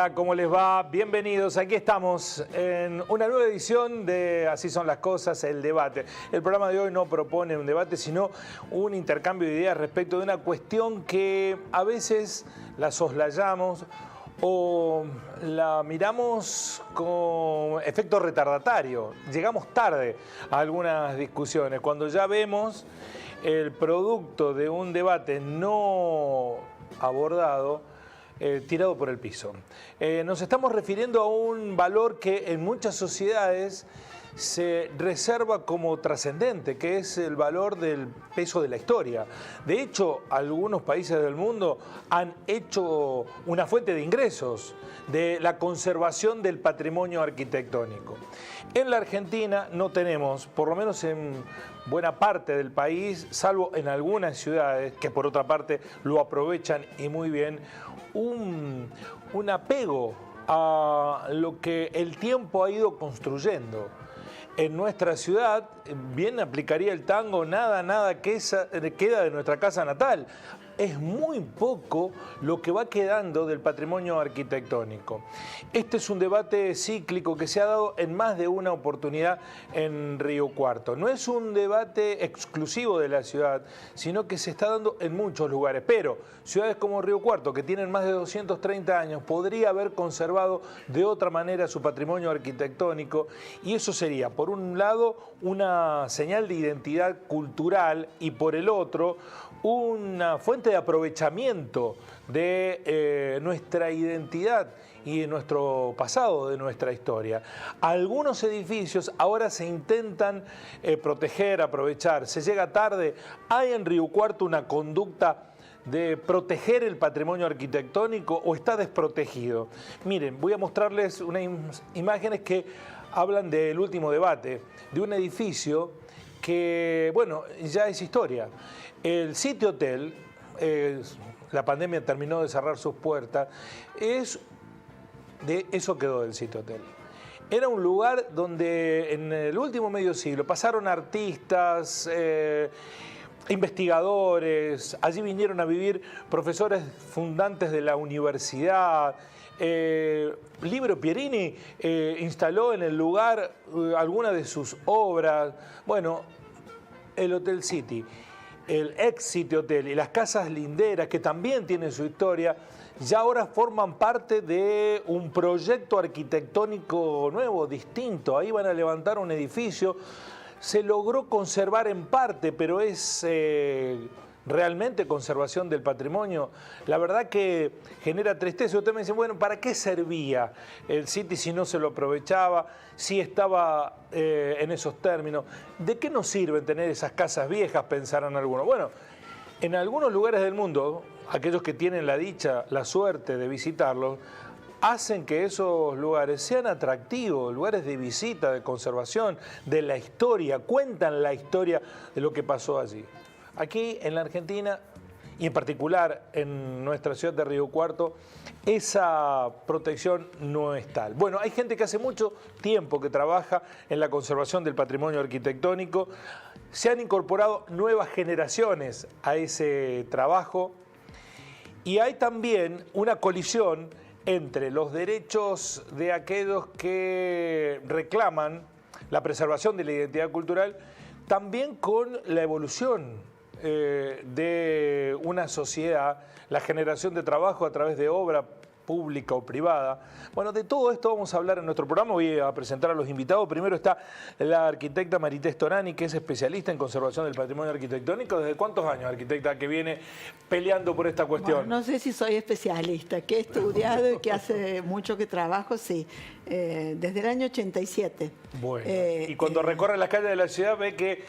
Hola, ¿cómo les va? Bienvenidos. Aquí estamos en una nueva edición de Así son las cosas, el debate. El programa de hoy no propone un debate, sino un intercambio de ideas respecto de una cuestión que a veces la soslayamos o la miramos con efecto retardatario. Llegamos tarde a algunas discusiones. Cuando ya vemos el producto de un debate no abordado, tirado por el piso. Nos estamos refiriendo a un valor que en muchas sociedades se reserva como trascendente, que es el valor del peso de la historia. De hecho, algunos países del mundo han hecho una fuente de ingresos de la conservación del patrimonio arquitectónico. En la Argentina no tenemos, por lo menos en buena parte del país, salvo en algunas ciudades, que por otra parte lo aprovechan y muy bien, un apego a lo que el tiempo ha ido construyendo. En nuestra ciudad, bien aplicaría el tango, nada queda de nuestra casa natal. Es muy poco lo que va quedando del patrimonio arquitectónico. Este es un debate cíclico que se ha dado en más de una oportunidad en Río Cuarto. No es un debate exclusivo de la ciudad, sino que se está dando en muchos lugares. Pero ciudades como Río Cuarto, que tienen más de 230 años, podría haber conservado de otra manera su patrimonio arquitectónico, y eso sería, por un lado, una señal de identidad cultural y por el otro, una fuente de aprovechamiento de nuestra identidad y de nuestro pasado, de nuestra historia. Algunos edificios ahora se intentan proteger, aprovechar. Se llega tarde. Hay en Río Cuarto una conducta de proteger el patrimonio arquitectónico o está desprotegido. Miren, voy a mostrarles unas imágenes que hablan del último debate, de un edificio que, bueno, ya es historia. El City Hotel, la pandemia terminó de cerrar sus puertas, eso quedó del City Hotel. Era un lugar donde en el último medio siglo pasaron artistas, investigadores, allí vinieron a vivir profesores fundantes de la universidad. Libero Pierini instaló en el lugar algunas de sus obras. Bueno, el Hotel City, el ex City Hotel y las casas linderas, que también tienen su historia, ya ahora forman parte de un proyecto arquitectónico nuevo, distinto. Ahí van a levantar un edificio. Se logró conservar en parte, pero es realmente conservación del patrimonio. La verdad que genera tristeza. Usted me dice, bueno, ¿para qué servía el City si no se lo aprovechaba, si estaba en esos términos? ¿De qué nos sirven tener esas casas viejas?, pensarán algunos. Bueno, en algunos lugares del mundo, aquellos que tienen la dicha, la suerte de visitarlos, hacen que esos lugares sean atractivos, lugares de visita, de conservación, de la historia, cuentan la historia de lo que pasó allí. Aquí en la Argentina, y en particular en nuestra ciudad de Río Cuarto, esa protección no es tal. Bueno, hay gente que hace mucho tiempo que trabaja en la conservación del patrimonio arquitectónico. Se han incorporado nuevas generaciones a ese trabajo y hay también una colisión entre los derechos de aquellos que reclaman la preservación de la identidad cultural, también con la evolución de una sociedad, la generación de trabajo a través de obra pública o privada. Bueno, de todo esto vamos a hablar en nuestro programa. Voy a presentar a los invitados. Primero está la arquitecta Marité Storani, que es especialista en conservación del patrimonio arquitectónico. ¿Desde cuántos años, arquitecta, que viene peleando por esta cuestión? Bueno, no sé si soy especialista, que he estudiado y que hace mucho que trabajo, sí. Desde el año 87. Bueno, y cuando recorre las calles de la ciudad ve que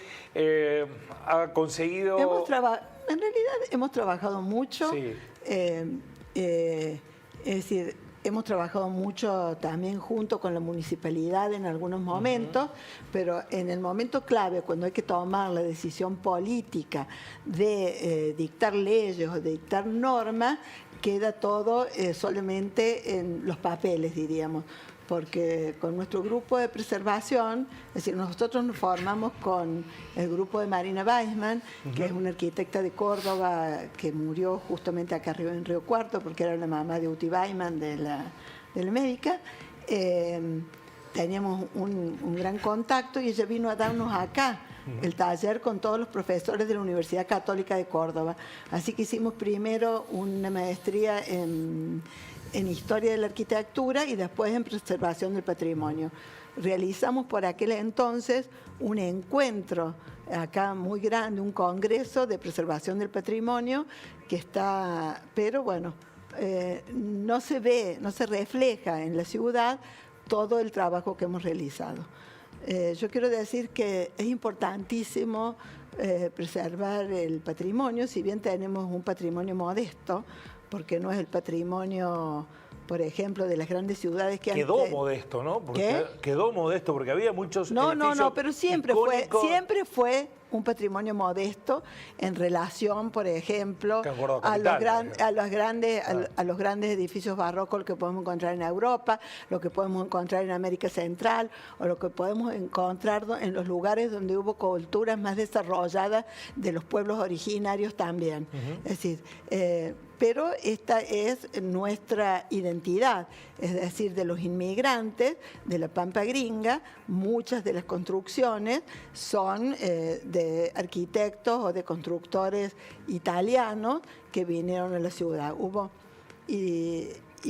ha conseguido... En realidad hemos trabajado mucho. Sí. Es decir, hemos trabajado mucho también junto con la municipalidad en algunos momentos, pero en el momento clave, cuando hay que tomar la decisión política de dictar leyes o de dictar normas, queda todo solamente en los papeles, diríamos. Porque con nuestro grupo de preservación, es decir, nosotros nos formamos con el grupo de Marina Weisman, que es una arquitecta de Córdoba que murió justamente acá arriba en Río Cuarto, porque era la mamá de Uti Weisman, de la médica, teníamos un gran contacto y ella vino a darnos acá el taller con todos los profesores de la Universidad Católica de Córdoba. Así que hicimos primero una maestría en Historia de la Arquitectura y después en Preservación del Patrimonio. Realizamos por aquel entonces un encuentro acá muy grande, un congreso de preservación del patrimonio que está, pero bueno, no se ve, no se refleja en la ciudad todo el trabajo que hemos realizado. Yo quiero decir que es importantísimo preservar el patrimonio, si bien tenemos un patrimonio modesto, porque no es el patrimonio, por ejemplo, de las grandes ciudades que quedó antes... modesto, ¿no? Porque ¿Qué? quedó modesto porque había muchos No, pero siempre icónicos. fue un patrimonio modesto en relación, por ejemplo, a los grandes edificios barrocos que podemos encontrar en Europa, lo que podemos encontrar en América Central, o lo que podemos encontrar en los lugares donde hubo culturas más desarrolladas de los pueblos originarios también. Es decir, pero esta es nuestra identidad, es decir, de los inmigrantes de la Pampa Gringa. Muchas de las construcciones son de arquitectos o de constructores italianos que vinieron a la ciudad. Y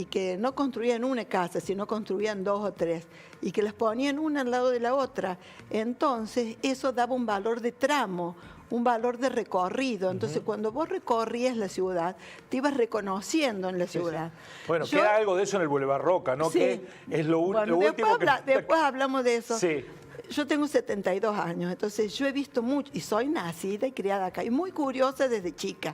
que no construían una casa, sino construían 2 o 3, y que las ponían una al lado de la otra. Entonces, eso daba un valor de tramo, un valor de recorrido. Entonces, cuando vos recorrías la ciudad, te ibas reconociendo en la ciudad. Sí. Bueno, queda algo de eso en el Boulevard Roca, ¿no? Sí. Que es lo último Después hablamos de eso. Sí. Yo tengo 72 años, entonces yo he visto mucho, y soy nacida y criada acá, y muy curiosa desde chica.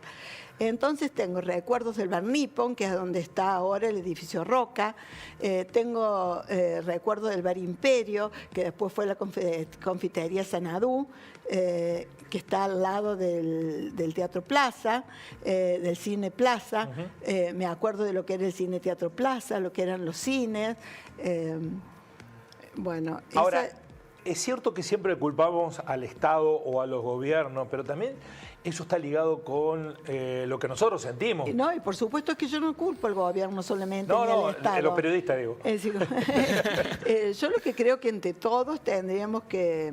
Entonces tengo recuerdos del Bar Nippon, que es donde está ahora el edificio Roca. Tengo recuerdos del Bar Imperio, que después fue la confitería Sanadú, que está al lado del Teatro Plaza, del Cine Plaza. Me acuerdo de lo que era el Cine Teatro Plaza, lo que eran los cines. Bueno, ahora, es cierto que siempre culpamos al Estado o a los gobiernos, pero también eso está ligado con lo que nosotros sentimos. No, y por supuesto que yo no culpo al gobierno solamente, ni al Estado. Los periodistas, digo. Yo lo que creo que entre todos tendríamos que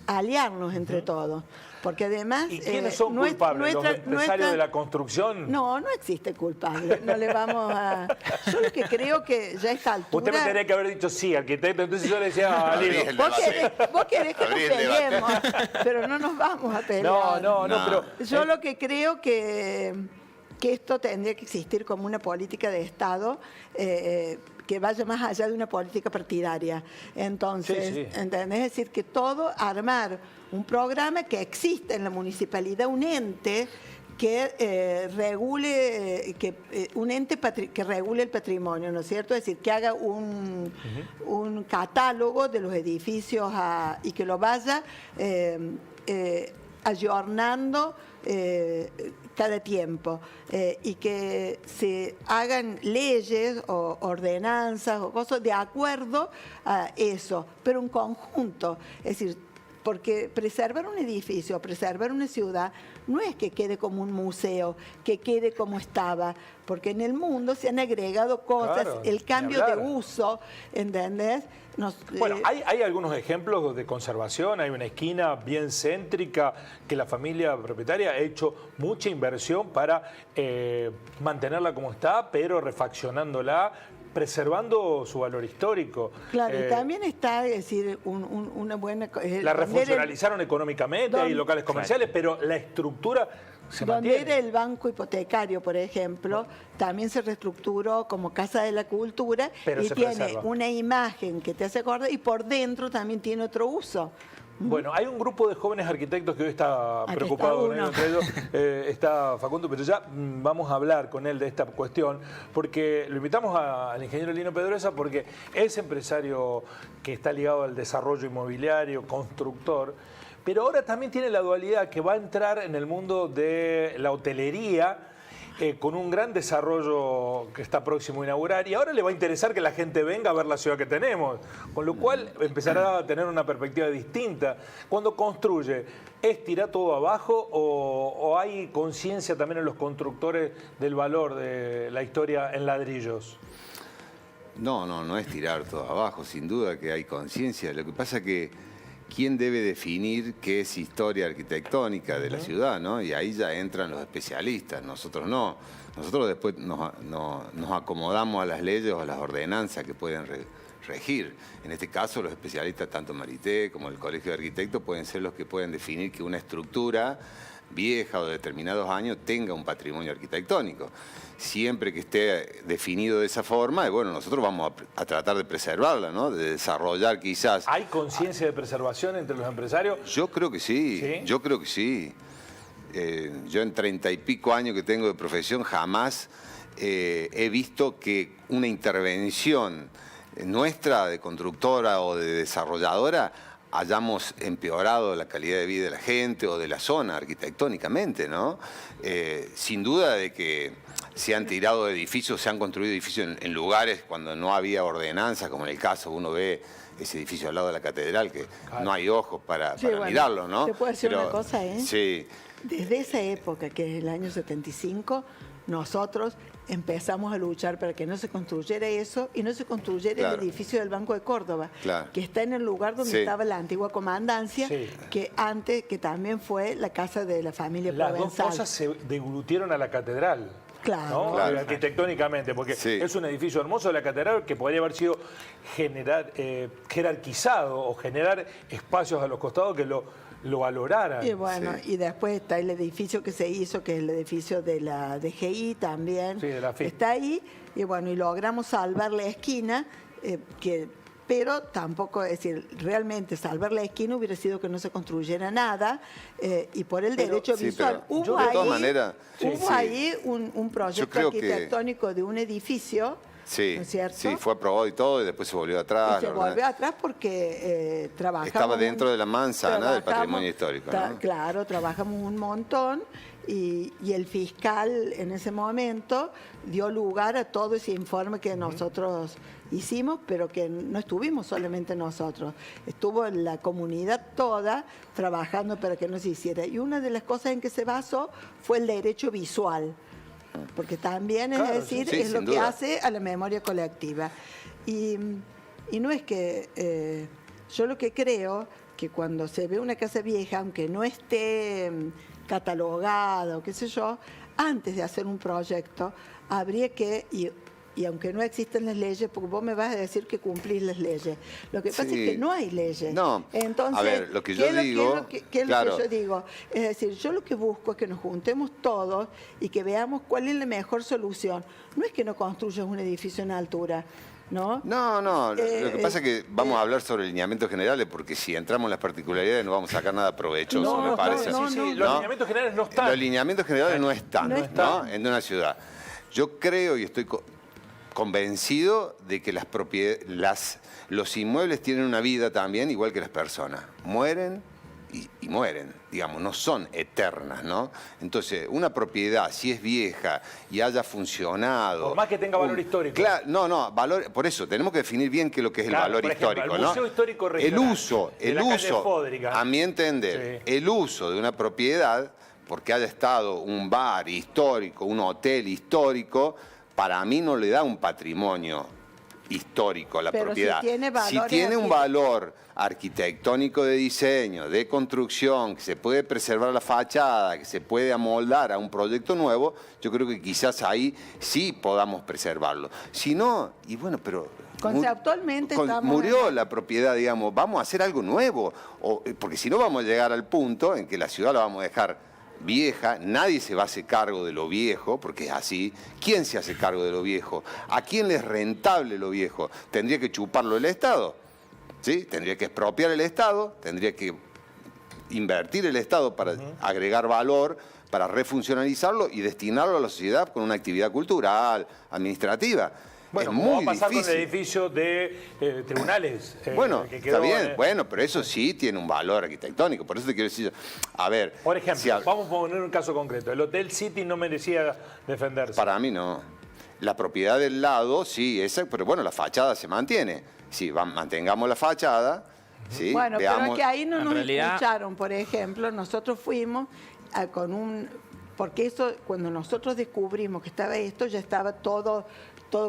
aliarnos entre todos. Porque además... ¿Y quiénes son culpables? ¿Los empresarios de la construcción? No existe culpable. No le vamos a... Yo lo que creo que ya a esta altura... Usted me tendría que haber dicho sí, arquitecto. Entonces yo le decía, vos querés que nos peleemos, pero no nos vamos a pelear. No, pero... Yo lo que creo que esto tendría que existir como una política de Estado que vaya más allá de una política partidaria. Entonces, ¿entendés? Es decir, que todo armar un programa que existe en la municipalidad, un ente que regule, que regule el patrimonio, ¿no es cierto? Es decir, que haga un catálogo de los edificios y que lo vaya ayornando cada tiempo, y que se hagan leyes o ordenanzas o cosas de acuerdo a eso, pero en conjunto. Es decir, porque preservar un edificio, preservar una ciudad, no es que quede como un museo, que quede como estaba, porque en el mundo se han agregado cosas, claro, el cambio de uso, ¿entendés? Bueno, hay algunos ejemplos de conservación. Hay una esquina bien céntrica que la familia propietaria ha hecho mucha inversión para mantenerla como está, pero refaccionándola, preservando su valor histórico. Claro, y también está, es decir, una buena... La refuncionalizaron económicamente, hay locales comerciales, pero la estructura se mantiene. Donde era el banco hipotecario, por ejemplo, también se reestructuró como Casa de la Cultura, pero y tiene una imagen que te hace acordar, y por dentro también tiene otro uso. Bueno, hay un grupo de jóvenes arquitectos que hoy está preocupado. Entre ellos está Facundo, pero ya vamos a hablar con él de esta cuestión, porque lo invitamos al ingeniero Lino Pedrosa porque es empresario que está ligado al desarrollo inmobiliario, constructor, pero ahora también tiene la dualidad que va a entrar en el mundo de la hotelería con un gran desarrollo que está próximo a inaugurar, y ahora le va a interesar que la gente venga a ver la ciudad que tenemos, con lo cual empezará a tener una perspectiva distinta. Cuando construye, ¿es tirar todo abajo o hay conciencia también en los constructores del valor de la historia en ladrillos? No es tirar todo abajo, sin duda que hay conciencia. Lo que pasa es que ¿quién debe definir qué es historia arquitectónica de la ciudad, ¿no? Y ahí ya entran los especialistas, nosotros no. Nosotros después nos acomodamos a las leyes o a las ordenanzas que pueden regir. En este caso, los especialistas, tanto Marité como el Colegio de Arquitectos, pueden ser los que pueden definir que una estructura vieja o de determinados años tenga un patrimonio arquitectónico. Siempre que esté definido de esa forma, y bueno, nosotros vamos a tratar de preservarla, ¿no? De desarrollar quizás... ¿Hay conciencia de preservación entre los empresarios? Yo creo que sí, ¿Sí? Yo creo que sí. Yo en 30 y pico años que tengo de profesión jamás he visto que una intervención nuestra de constructora o de desarrolladora hayamos empeorado la calidad de vida de la gente o de la zona arquitectónicamente, ¿no? Sin duda de que se han tirado edificios, se han construido edificios en lugares cuando no había ordenanza, como en el caso uno ve ese edificio al lado de la catedral, que no hay ojos para mirarlo, ¿no? Te puedo decir una cosa, ¿eh? Sí. Desde esa época, que es el año 75, nosotros empezamos a luchar para que no se construyera eso y no se construyera el edificio del Banco de Córdoba, que está en el lugar donde estaba la antigua comandancia, que antes, que también fue la casa de la familia Provenzal. Las dos cosas se deglutieron a la catedral. Claro. ¿No? Claro. Arquitectónicamente, porque es un edificio hermoso de la catedral que podría haber sido jerarquizado o generar espacios a los costados que lo valoraran. Y bueno, y después está el edificio que se hizo, que es el edificio de la DGI también. Sí, de la FI. Está ahí, y bueno, y logramos salvar la esquina, pero tampoco, es decir, realmente salvar la esquina hubiera sido que no se construyera nada, y por el derecho visual. Hubo ahí un proyecto arquitectónico de un edificio. Sí, ¿no es cierto? sí, fue aprobado y todo, y después se volvió atrás. Y se volvió atrás porque trabajamos... Estaba dentro de la manzana del patrimonio histórico, ¿no? Claro, trabajamos un montón y el fiscal en ese momento dio lugar a todo ese informe que nosotros hicimos, pero que no estuvimos solamente nosotros, estuvo la comunidad toda trabajando para que no se hiciera. Y una de las cosas en que se basó fue el derecho visual, porque también es lo que hace a la memoria colectiva. Y no es que yo lo que creo que cuando se ve una casa vieja, aunque no esté catalogada o qué sé yo, antes de hacer un proyecto habría que, y aunque no existen las leyes, porque vos me vas a decir que cumplís las leyes. Lo que pasa es que no hay leyes. No. Entonces, a ver, lo que yo digo... ¿qué es lo que yo digo? Es decir, yo lo que busco es que nos juntemos todos y que veamos cuál es la mejor solución. No es que no construyas un edificio en altura, ¿no? No, lo que pasa es que vamos a hablar sobre lineamientos generales, porque si entramos en las particularidades no vamos a sacar nada provechoso, me parece. Los lineamientos generales no están. Los lineamientos generales no están, ¿no? En una ciudad. Yo creo y estoy convencido de que los inmuebles tienen una vida también, igual que las personas. Mueren y mueren, digamos, no son eternas, ¿no? Entonces, una propiedad, si es vieja y haya funcionado... Por más que tenga valor histórico. Claro, valor, por eso, tenemos que definir bien qué es lo que es el valor histórico, el ¿no? Museo Histórico Regional, el uso, a mi entender, el uso de una propiedad, porque haya estado un bar histórico, un hotel histórico, para mí no le da un patrimonio histórico a la propiedad. Si tiene un valor arquitectónico de diseño, de construcción, que se puede preservar la fachada, que se puede amoldar a un proyecto nuevo, yo creo que quizás ahí sí podamos preservarlo. Si no, y bueno, pero... Conceptualmente murió la propiedad, digamos, vamos a hacer algo nuevo, porque si no vamos a llegar al punto en que la ciudad la vamos a dejar vieja, nadie se va a hacer cargo de lo viejo, porque es así. ¿Quién se hace cargo de lo viejo? ¿A quién le es rentable lo viejo? ¿Tendría que chuparlo el Estado? ¿Sí? Tendría que expropiar el Estado, tendría que invertir el Estado para agregar valor, para refuncionalizarlo y destinarlo a la sociedad con una actividad cultural, administrativa. Bueno, es como va muy a pasar difícil. con el edificio de tribunales. Bueno, que está quedó, bien, bueno, pero eso sí tiene un valor arquitectónico. Por eso te quiero decir, a ver... Por ejemplo, si vamos a poner un caso concreto. El Hotel City no merecía defenderse. Para mí no. La propiedad del lado, sí, esa, pero bueno, la fachada se mantiene. Sí, mantengamos la fachada, ¿sí? Bueno, pero Veamos... es que ahí no En nos realidad- escucharon, por ejemplo, nosotros fuimos con un... Porque eso, cuando nosotros descubrimos que estaba esto, ya estaba todo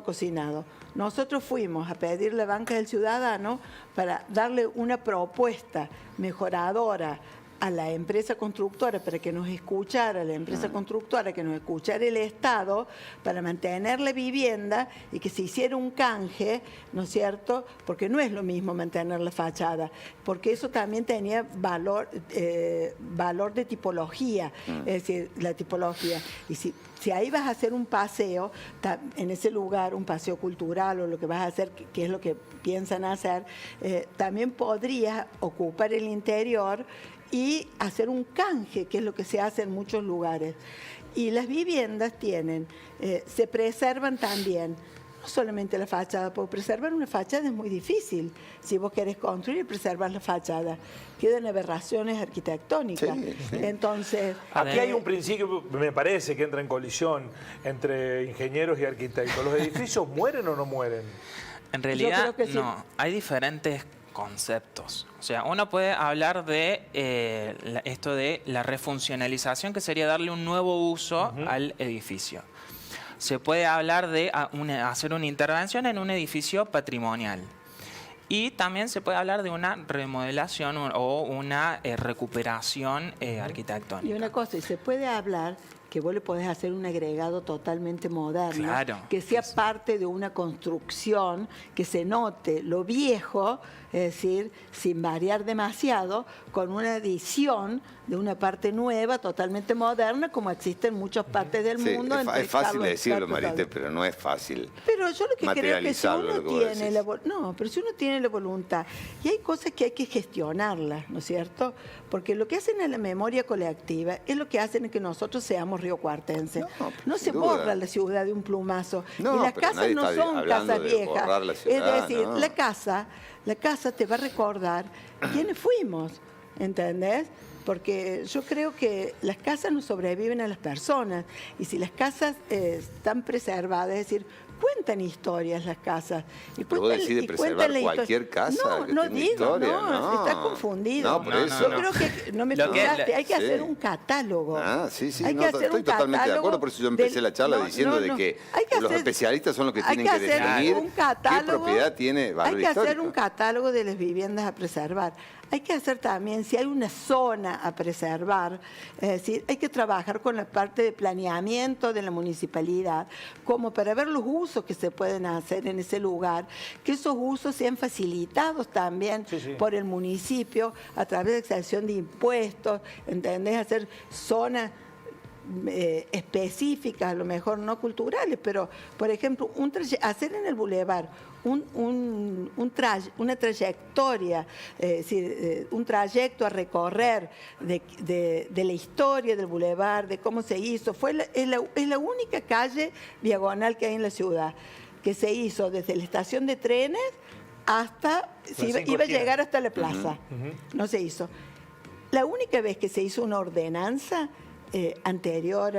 cocinado. Nosotros fuimos a pedirle a Banca del Ciudadano para darle una propuesta mejoradora a la empresa constructora para que nos escuchara, la empresa constructora que nos escuchara el Estado para mantener la vivienda y que se hiciera un canje, ¿no es cierto? Porque no es lo mismo mantener la fachada, porque eso también tenía valor de tipología, es decir, la tipología. Y si ahí vas a hacer un paseo, en ese lugar, un paseo cultural o lo que vas a hacer, que es lo que piensan hacer, también podrías ocupar el interior y hacer un canje, que es lo que se hace en muchos lugares. Y las viviendas se preservan también, no solamente la fachada, porque preservar una fachada es muy difícil. Si vos querés construir y preservar la fachada, quedan aberraciones arquitectónicas. Sí, sí. Entonces, Aquí hay un principio, me parece, que entra en colisión entre ingenieros y arquitectos. ¿Los edificios mueren o no mueren? En realidad, creo que sí. no. Hay diferentes conceptos. O sea, uno puede hablar de esto de la refuncionalización, que sería darle un nuevo uso al edificio. Se puede hablar de hacer una intervención en un edificio patrimonial. Y también se puede hablar de una remodelación o una recuperación arquitectónica. y una cosa, y se puede hablar que vos le podés hacer un agregado totalmente moderno, Claro. que sea parte de una construcción, que se note lo viejo, es decir, sin variar demasiado, con una edición de una parte nueva, totalmente moderna, como existe en muchas partes del Sí, mundo. es entre fácil Carlos de decirlo, Alberto, Marité, pero no es fácil. pero yo lo que creo que si materializarlo, uno lo que vos tiene decís. pero si uno tiene la voluntad, y hay cosas que hay que gestionarlas, ¿no es cierto? Porque lo que hacen en la memoria colectiva es lo que hacen que nosotros seamos riocuartenses. No se sin duda. borra la ciudad de un plumazo. No, y las pero casas nadie no está son hablando casas de viejas. borrar la ciudad, Es decir, no. la casa te va a recordar quiénes fuimos, ¿entendés? Porque yo creo que las casas no sobreviven a las personas, y si las casas están preservadas, es decir, cuentan historias las casas. Y Pero vos cuentan- decís de y preservar cuentan la cualquier casa No, que no tenga digo, historia, no, no. estás confundido. No, por eso. Yo creo que, no me Lo que- escuchaste, hay que sí. hacer un catálogo. Sí, Hay no, que hacer estoy un totalmente de catálogo acuerdo, por eso yo empecé la charla diciendo de que Hay que los hacer- especialistas son los que hay tienen que hacer definir un qué catálogo, propiedad tiene valor Hay que hacer histórico. un catálogo de las viviendas a preservar. Hay que hacer también, si hay una zona a preservar, es decir, hay que trabajar con la parte de planeamiento de la municipalidad, como para ver los usos que se pueden hacer en ese lugar, que esos usos sean facilitados también Sí, sí. por el municipio a través de exención de impuestos, ¿entendés? Hacer zonas específicas, a lo mejor no culturales, pero, por ejemplo, hacer en el bulevar una trayectoria, es decir, un trayecto a recorrer de la historia del bulevar, de cómo se hizo. Es la única calle diagonal que hay en la ciudad, que se hizo desde la estación de trenes hasta, iba a llegar hasta la plaza. No se hizo. La única vez que se hizo una ordenanza anterior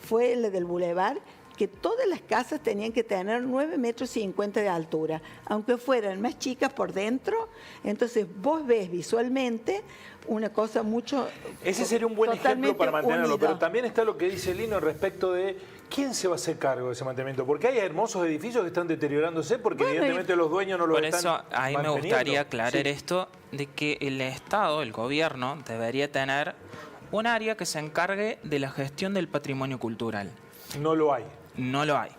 fue la del bulevar, que todas las casas tenían que tener 9,50 metros de altura, aunque fueran más chicas por dentro. Entonces vos ves visualmente una cosa mucho... Ese sería un buen ejemplo para mantenerlo, unida. pero también está lo que dice Lino respecto de quién se va a hacer cargo de ese mantenimiento, porque hay hermosos edificios que están deteriorándose porque Bueno, evidentemente los dueños no los Por están eso ahí me manteniendo. gustaría aclarar Sí. esto de que el Estado, el gobierno, debería tener un área que se encargue de la gestión del patrimonio cultural. No lo hay. No lo hay.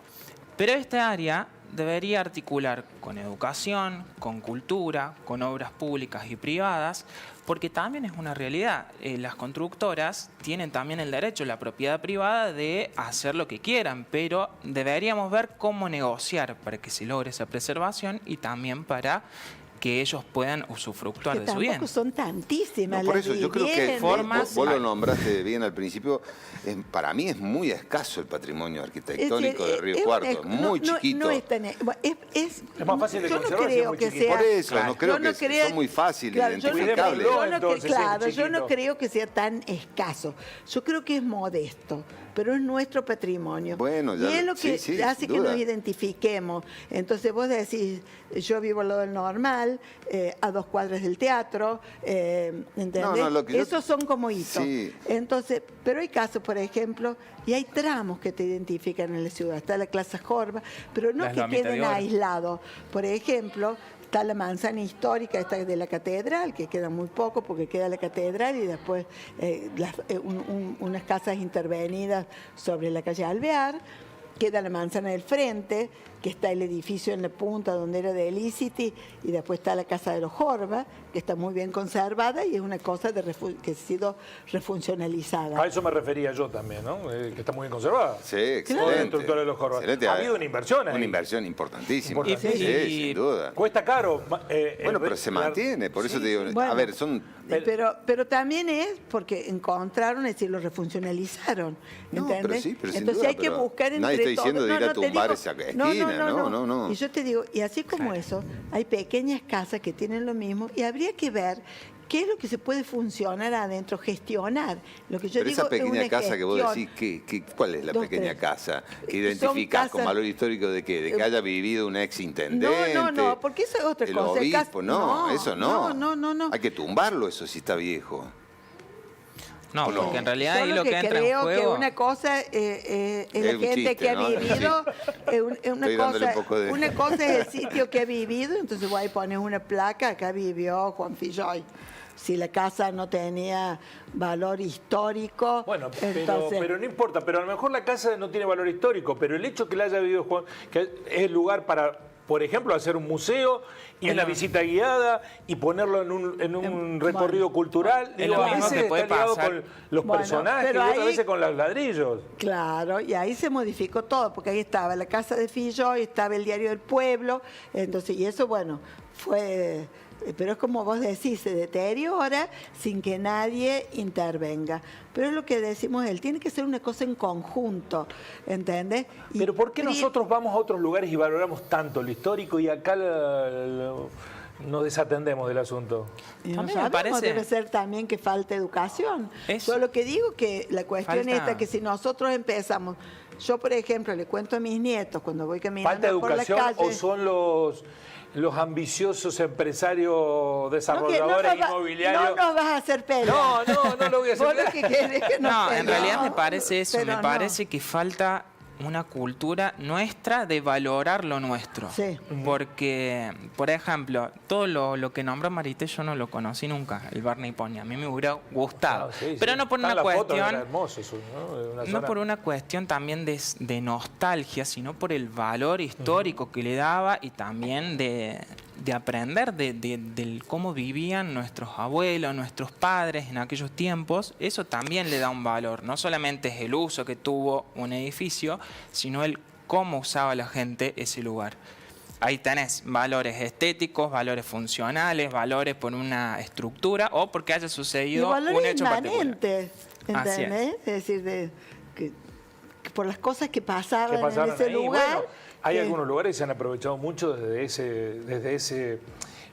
Pero esta área debería articular con educación, con cultura, con obras públicas y privadas, porque también es una realidad. Las constructoras tienen también el derecho, la propiedad privada, de hacer lo que quieran, pero deberíamos ver cómo negociar para que se logre esa preservación y también para que ellos puedan usufructuar Que de su bien. tampoco son tantísimas. No, por las eso yo creo que viviendas. formas- vos lo nombraste bien al principio. Para mí es muy escaso el patrimonio arquitectónico de Río Cuarto, muy chiquito. No es tan, es más fácil de yo no conservar si es creo muy que chiquito. sea. Por eso, no creo yo no que creo- son muy fáciles, claro, yo no creo- identificables. yo no Entonces, cre- claro, es yo no chiquito. creo que sea tan escaso. Yo creo que es modesto, pero es nuestro patrimonio. Bueno, ya y es lo que sí, hace sin que duda. nos identifiquemos. Entonces vos decís, yo vivo al lado del Normal, a 2 cuadras del teatro, ¿entendés? No, lo que yo- Esos son como hitos. Sí. Entonces, pero hay casos, por ejemplo, y hay tramos que te identifican en la ciudad. Está la Plaza Jorba, pero no Las que lomitas de queden oro. aislados. Por ejemplo, está la manzana histórica esta de la catedral, que queda muy poco porque queda la catedral y después unas casas intervenidas sobre la calle Alvear. Queda la manzana del frente, que está el edificio en la punta donde era de Elicity, y después está la casa de los Jorba, que está muy bien conservada y es una cosa que ha sido refuncionalizada. A eso me refería yo también, ¿no? Que está muy bien conservada. Sí, Toda la excelente. estructura de los Jorba. Excelente. Ha habido una inversión ahí. Una inversión importantísima. Importantísima. Sí, Y- sin duda. Cuesta caro. Bueno, pero se mantiene, por eso te digo, Bueno. a ver, son... Pero también es porque encontraron, es decir, lo refuncionalizaron. No, ¿entendés? pero sí, pero sin Entonces duda, hay que pero buscar entre nadie está diciendo todos. de ir a te tumbar digo- esa esquina, no. Y yo te digo, y así como eso, hay pequeñas casas que tienen lo mismo y habría que ver qué es lo que se puede funcionar adentro, gestionar. Lo que yo Pero digo esa es pequeña una casa que vos gestión. decís, ¿cuál es la Dos, pequeña tres. casa? Que Son identificás con casas- valor histórico de qué? De que haya vivido un ex intendente. No, porque eso es otra el cosa. obispo, no, eso no. No. Hay que tumbarlo eso si está viejo. No, No. porque en realidad Yo ahí lo que entra en creo que juego... una cosa es la un gente chiste, que ha ¿no? vivido, Estoy dándole un poco de- una cosa es el sitio que ha vivido, entonces vos ahí pones una placa, acá vivió Juan Filloy. Si la casa no tenía valor histórico, Bueno, entonces... pero no importa, pero a lo mejor la casa no tiene valor histórico, pero el hecho que la haya vivido Juan, que es el lugar para, por ejemplo, hacer un museo y una visita guiada y ponerlo en un recorrido bueno, cultural, es digo, lo a mismo veces que puede está ligado pasar. con los Bueno, personajes y pero otras ahí- veces con los ladrillos. Claro, y ahí se modificó todo, porque ahí estaba la casa de Filloy, estaba el diario del pueblo, entonces, y eso, bueno, fue... Pero es como vos decís, se deteriora sin que nadie intervenga. Pero es lo que decimos él, tiene que ser una cosa en conjunto, ¿entendés? Y Pero ¿por qué nosotros vamos a otros lugares y valoramos tanto lo histórico y acá nos desatendemos del asunto? Y no También me sabemos, parece- debe ser también que falta educación. Eso. Yo lo que digo que la cuestión Falta- esta, que si nosotros empezamos, yo por ejemplo le cuento a mis nietos cuando voy caminando ¿Falta por la educación calle... o son los ambiciosos empresarios no, que desarrolladores no nos inmobiliarios? no nos vas a hacer pelear. No lo voy a hacer Vos lo pelear. que querés que nos No, en peleemos. realidad me parece eso, Pero me no. parece que falta una cultura nuestra de valorar lo nuestro. Sí. Porque, por ejemplo, todo lo que nombró Marité yo no lo conocí nunca, el Barney Pony. A mí me hubiera gustado. Ah, sí, pero sí. no por Están una las fotos, era cuestión... hermoso eso, ¿no? De una No zona- por una cuestión también de nostalgia, sino por el valor histórico que le daba y también de aprender del cómo vivían nuestros abuelos, nuestros padres en aquellos tiempos. Eso también le da un valor. No solamente es el uso que tuvo un edificio, sino el cómo usaba la gente ese lugar. Ahí tenés valores estéticos, valores funcionales, valores por una estructura o porque haya Y sucedido un valores hecho particular. inmanentes, Así ¿entendés? Es decir, que por las cosas que pasaban, que pasaron en ese ahí. lugar... Bueno, hay que- algunos lugares que se han aprovechado mucho desde ese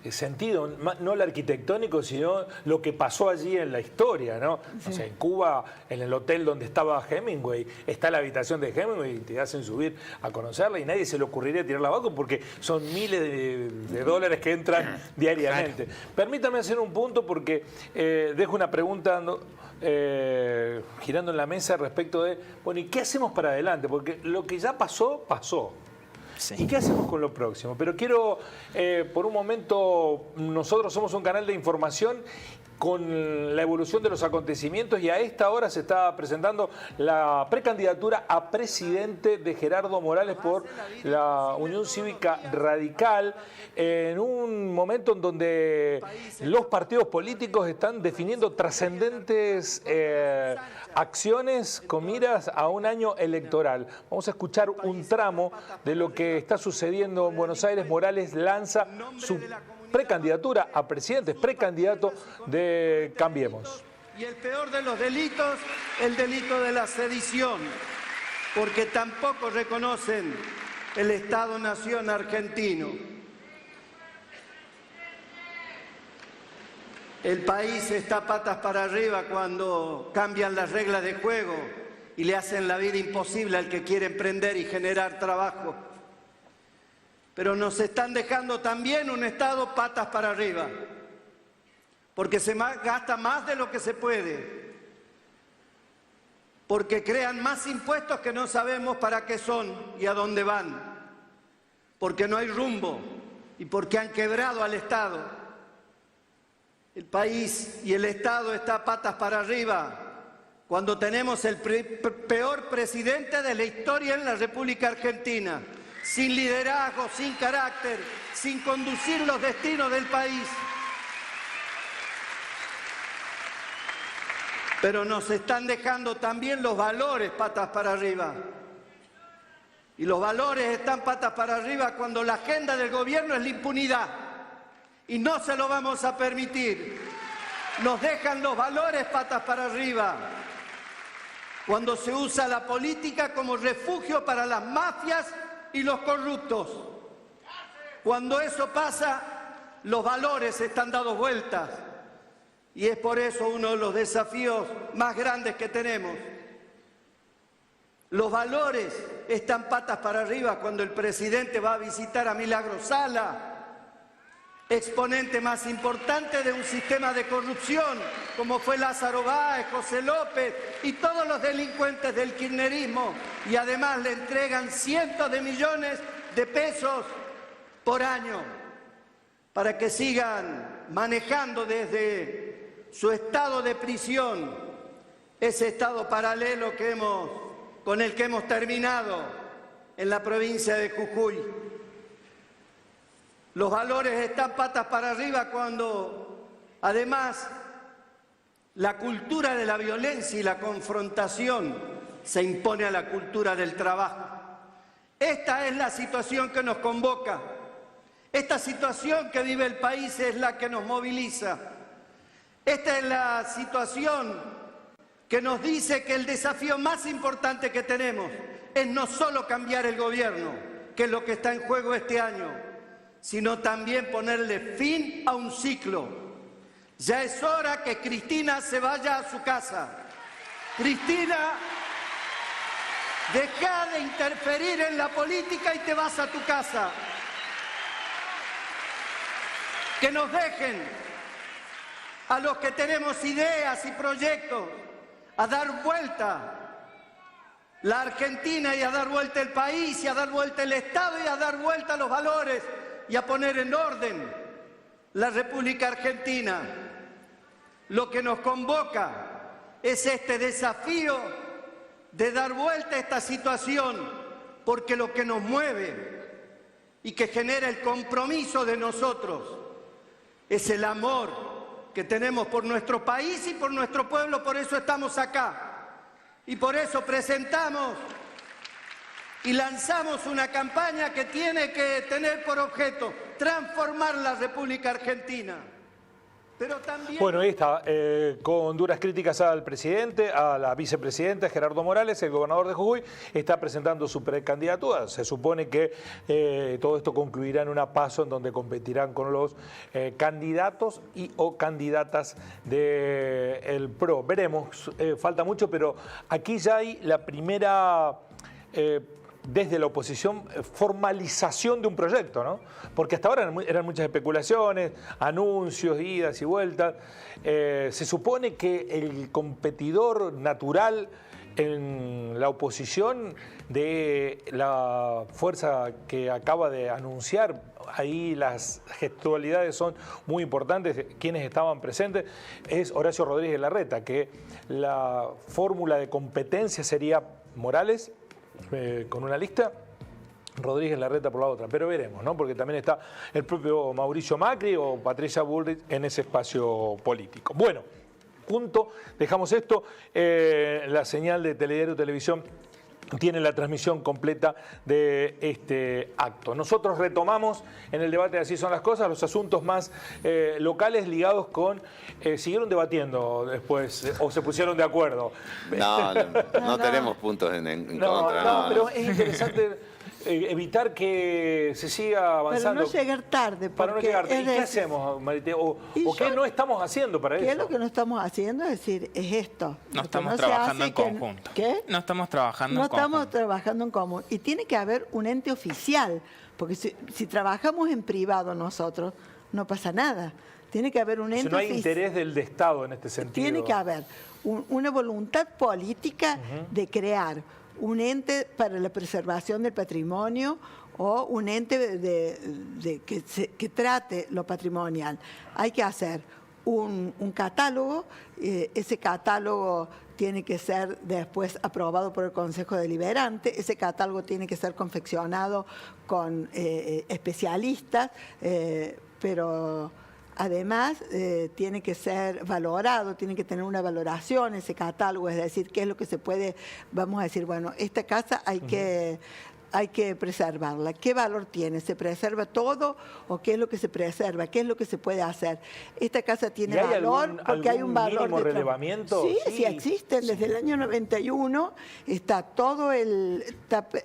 sentido, no el arquitectónico, sino lo que pasó allí en la historia, ¿no? O sea, en Cuba, en el hotel donde estaba Hemingway, está la habitación de Hemingway y te hacen subir a conocerla y nadie se le ocurriría tirarla abajo porque son miles de dólares que entran diariamente. Permítame hacer un punto porque dejo una pregunta girando en la mesa respecto de, bueno, ¿y qué hacemos para adelante? Porque lo que ya pasó, pasó. Sí. ¿Y qué hacemos con lo próximo? Pero quiero, por un momento, nosotros somos un canal de información con la evolución de los acontecimientos y a esta hora se está presentando la precandidatura a presidente de Gerardo Morales por la Unión Cívica Radical, en un momento en donde los partidos políticos están definiendo trascendentes acciones con miras a un año electoral. Vamos a escuchar un tramo de lo que está sucediendo en Buenos Aires. Morales lanza su precandidatura a presidente, es precandidato de Cambiemos. Y el peor de los delitos, el delito de la sedición, porque tampoco reconocen el Estado-Nación argentino. El país está patas para arriba cuando cambian las reglas de juego y le hacen la vida imposible al que quiere emprender y generar trabajo. Pero nos están dejando también un Estado patas para arriba, porque se gasta más de lo que se puede, porque crean más impuestos que no sabemos para qué son y a dónde van, porque no hay rumbo y porque han quebrado al Estado. El país y el Estado está patas para arriba cuando tenemos el peor presidente de la historia en la República Argentina, sin liderazgo, sin carácter, sin conducir los destinos del país. Pero nos están dejando también los valores patas para arriba. Y los valores están patas para arriba cuando la agenda del gobierno es la impunidad. Y no se lo vamos a permitir. Nos dejan los valores patas para arriba cuando se usa la política como refugio para las mafias y los corruptos. Cuando eso pasa, los valores están dados vueltas. Y es por eso uno de los desafíos más grandes que tenemos. Los valores están patas para arriba cuando el presidente va a visitar a Milagro Sala, exponente más importante de un sistema de corrupción, como fue Lázaro Báez, José López y todos los delincuentes del kirchnerismo, y además le entregan cientos de millones de pesos por año para que sigan manejando desde su estado de prisión, ese estado paralelo con el que hemos terminado en la provincia de Jujuy. Los valores están patas para arriba cuando, además, la cultura de la violencia y la confrontación se impone a la cultura del trabajo. Esta es la situación que nos convoca. Esta situación que vive el país es la que nos moviliza. Esta es la situación que nos dice que el desafío más importante que tenemos es no solo cambiar el gobierno, que es lo que está en juego este año, sino también ponerle fin a un ciclo. Ya es hora que Cristina se vaya a su casa. Cristina, deja de interferir en la política y te vas a tu casa. Que nos dejen a los que tenemos ideas y proyectos a dar vuelta la Argentina y a dar vuelta el país y a dar vuelta el Estado y a dar vuelta los valores y a poner en orden la República Argentina. Lo que nos convoca es este desafío de dar vuelta a esta situación, porque lo que nos mueve y que genera el compromiso de nosotros es el amor que tenemos por nuestro país y por nuestro pueblo. Por eso estamos acá y por eso presentamos y lanzamos una campaña que tiene que tener por objeto transformar la República Argentina. Pero también... Bueno, ahí está, con duras críticas al presidente, a la vicepresidenta Gerardo Morales, el gobernador de Jujuy, está presentando su precandidatura. Se supone que todo esto concluirá en una PASO en donde competirán con los candidatos y o candidatas del PRO. Veremos, falta mucho, pero aquí ya hay la primera... desde la oposición, formalización de un proyecto, ¿no? Porque hasta ahora eran muchas especulaciones, anuncios, idas y vueltas. Se supone que el competidor natural en la oposición de la fuerza que acaba de anunciar, ahí las gestualidades son muy importantes, quienes estaban presentes, es Horacio Rodríguez Larreta, que la fórmula de competencia sería Morales, con una lista, Rodríguez Larreta por la otra, pero veremos, ¿no? Porque también está el propio Mauricio Macri o Patricia Bullrich en ese espacio político. Bueno, punto, dejamos esto, la señal de Telediario Televisión tiene la transmisión completa de este acto. Nosotros retomamos en el debate de Así son las cosas los asuntos más locales ligados con... ¿siguieron debatiendo después o se pusieron de acuerdo? No tenemos puntos en contra. No, pero es interesante evitar que se siga avanzando. Para no llegar tarde. Para no llegar tarde. ¿Y qué hacemos, Marité? ¿O qué no estamos haciendo para eso? ¿Qué es lo que no estamos haciendo? Es decir, es esto. No estamos trabajando en conjunto. ¿Qué? No estamos trabajando en conjunto. No estamos trabajando en común. Y tiene que haber un ente oficial, porque si trabajamos en privado nosotros, no pasa nada. Tiene que haber un ente oficial. No hay oficial. interés del Estado en este sentido. Tiene que haber una voluntad política de crear un ente para la preservación del patrimonio o un ente que trate lo patrimonial. Hay que hacer un catálogo, ese catálogo tiene que ser después aprobado por el Consejo Deliberante, ese catálogo tiene que ser confeccionado con especialistas, pero... Además, tiene que ser valorado, tiene que tener una valoración ese catálogo, es decir, qué es lo que se puede, vamos a decir, bueno, esta casa hay que preservarla. ¿Qué valor tiene? ¿Se preserva todo o qué es lo que se preserva? ¿Qué es lo que se puede hacer? Esta casa tiene valor porque hay un valor mínimo relevamiento? Sí, existen. Desde el año 91 está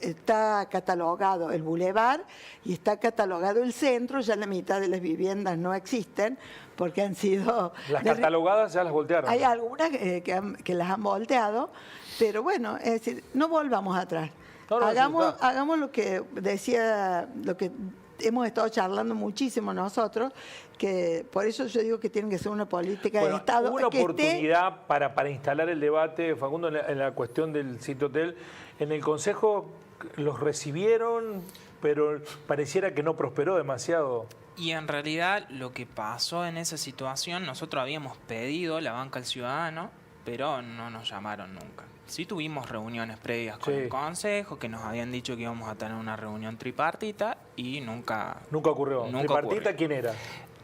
está catalogado el bulevar y está catalogado el centro. Ya la mitad de las viviendas no existen porque han sido... Las catalogadas ya las voltearon. Hay algunas que las han volteado, pero bueno, es decir, no volvamos atrás. Hagamos lo que decía, lo que hemos estado charlando muchísimo nosotros, que por eso yo digo que tiene que ser una política de Estado. Hubo una oportunidad para instalar el debate, Facundo, en la cuestión del sitio hotel. En el Consejo los recibieron, pero pareciera que no prosperó demasiado. Y en realidad lo que pasó en esa situación, nosotros habíamos pedido la banca al ciudadano, pero no nos llamaron nunca. Sí tuvimos reuniones previas con el Consejo, que nos habían dicho que íbamos a tener una reunión tripartita y nunca ocurrió. ¿Tripartita quién era?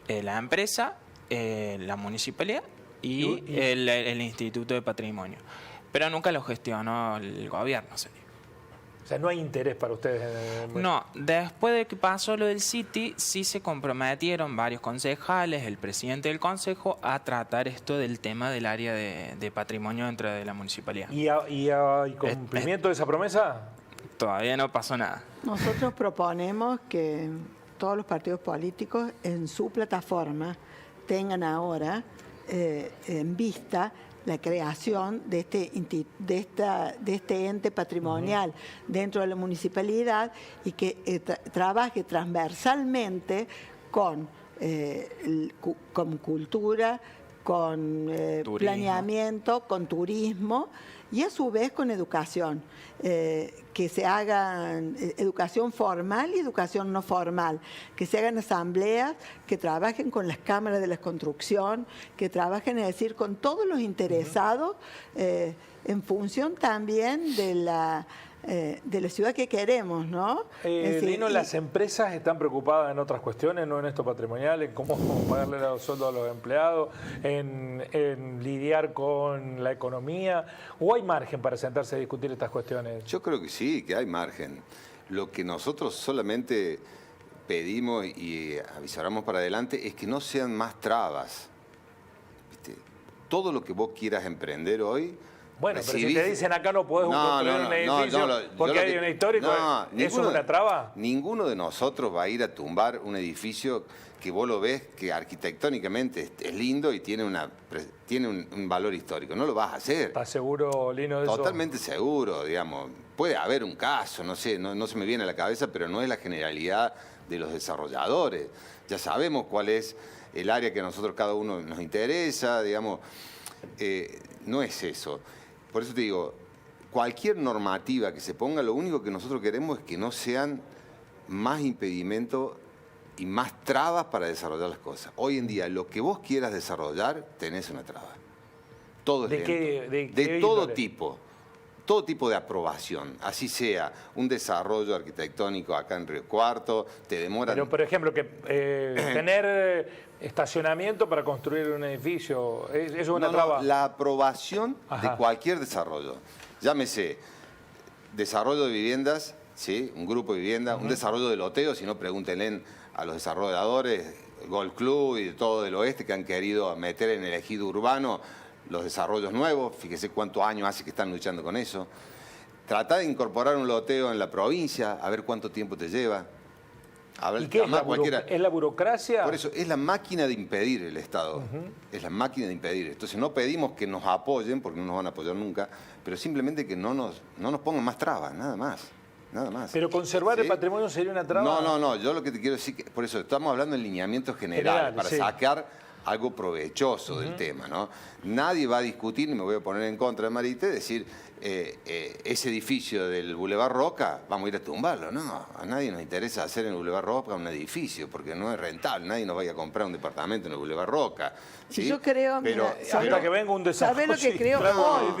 La empresa, la municipalidad y el Instituto de Patrimonio. Pero nunca lo gestionó el gobierno, sería. O sea, no hay interés para ustedes. No, después de que pasó lo del City, sí se comprometieron varios concejales, el presidente del consejo, a tratar esto del tema del área de patrimonio dentro de la municipalidad. ¿Y hay cumplimiento de esa promesa? Todavía no pasó nada. Nosotros proponemos que todos los partidos políticos en su plataforma tengan ahora en vista la creación de este ente patrimonial dentro de la municipalidad y que trabaje transversalmente con cultura, con planeamiento, con turismo y a su vez con educación, que se hagan educación formal y educación no formal, que se hagan asambleas, que trabajen con las cámaras de la construcción, que trabajen, es decir, con todos los interesados en función también de la ciudad que queremos, ¿no? Lino, las empresas están preocupadas en otras cuestiones, no en esto patrimonial, en cómo pagarle los sueldos a los empleados, en lidiar con la economía, ¿o hay margen para sentarse a discutir estas cuestiones? Yo creo que sí, que hay margen. Lo que nosotros solamente pedimos y avisaremos para adelante es que no sean más trabas. ¿Viste? Todo lo que vos quieras emprender hoy... Bueno, pero si te dicen acá no podés construir un edificio porque hay un histórico, ¿eso es una traba? Ninguno de nosotros va a ir a tumbar un edificio que vos lo ves que arquitectónicamente es lindo y tiene un valor histórico. No lo vas a hacer. ¿Estás seguro, Lino, de eso? Totalmente seguro, digamos. Puede haber un caso, no sé, no se me viene a la cabeza, pero no es la generalidad de los desarrolladores. Ya sabemos cuál es el área que a nosotros cada uno nos interesa, digamos. No es eso. Por eso te digo, cualquier normativa que se ponga, lo único que nosotros queremos es que no sean más impedimentos y más trabas para desarrollar las cosas. Hoy en día, lo que vos quieras desarrollar, tenés una traba. Todo es lento. De todo tipo. Todo tipo de aprobación, así sea un desarrollo arquitectónico acá en Río Cuarto, te demoran... Pero, por ejemplo, que tener estacionamiento para construir un edificio, ¿eso es una traba? No, la aprobación de cualquier desarrollo, llámese desarrollo de viviendas, ¿sí? Un grupo de viviendas, un desarrollo de loteo, si no pregúntenle a los desarrolladores, Golf Club y de todo del oeste que han querido meter en el ejido urbano los desarrollos nuevos, fíjese cuántos años hace que están luchando con eso. Trata de incorporar un loteo en la provincia, a ver cuánto tiempo te lleva. A ver, ¿Y qué es la burocracia? Por eso, es la máquina de impedir el Estado. Es la máquina de impedir. Entonces no pedimos que nos apoyen, porque no nos van a apoyar nunca, pero simplemente que no nos pongan más trabas, nada más. Nada más. Pero conservar el patrimonio sería una traba. No. Yo lo que te quiero decir, por eso estamos hablando en lineamientos generales, para sacar algo provechoso del tema, ¿no? Nadie va a discutir, y me voy a poner en contra de Marité, decir, ese edificio del Boulevard Roca, vamos a ir a tumbarlo. No, a nadie nos interesa hacer en el Boulevard Roca un edificio, porque no es rentable, nadie nos vaya a comprar un departamento en el Boulevard Roca. ¿Sí? Yo creo, pero hasta que venga un desarrollo. ¿Sabés lo que creo? Claro,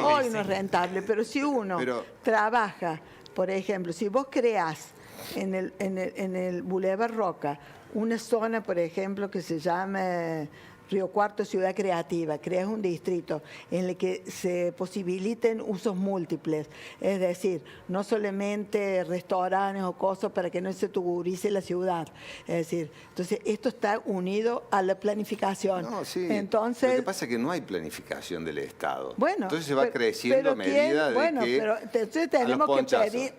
hoy no es rentable, pero si uno trabaja, por ejemplo, si vos creás en el Boulevard Roca una zona, por ejemplo, que se llama Río Cuarto Ciudad Creativa, creas un distrito en el que se posibiliten usos múltiples, es decir, no solamente restaurantes o cosas para que no se tugurice la ciudad, es decir, entonces esto está unido a la planificación. No, sí. Entonces, lo que pasa es que no hay planificación del Estado. Bueno, entonces se va creciendo a medida de que... Pero entonces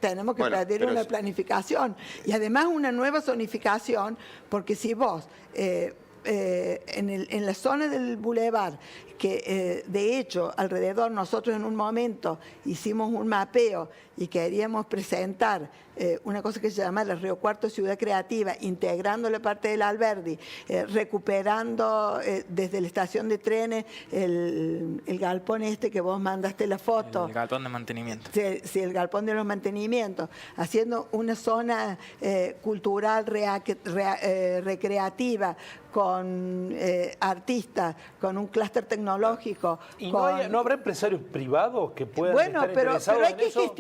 tenemos que pedir una planificación y además una nueva zonificación, porque si vos... en la zona del bulevar, que de hecho alrededor nosotros en un momento hicimos un mapeo y queríamos presentar una cosa que se llama la Río Cuarto Ciudad Creativa, integrando la parte del Alberdi, recuperando desde la estación de trenes el galpón este que vos mandaste la foto. El galpón de mantenimiento. Sí, el galpón de los mantenimientos, haciendo una zona cultural recreativa, con artistas, con un clúster tecnológico. ¿Y no habrá empresarios privados que puedan estar pero interesados hay en que eso?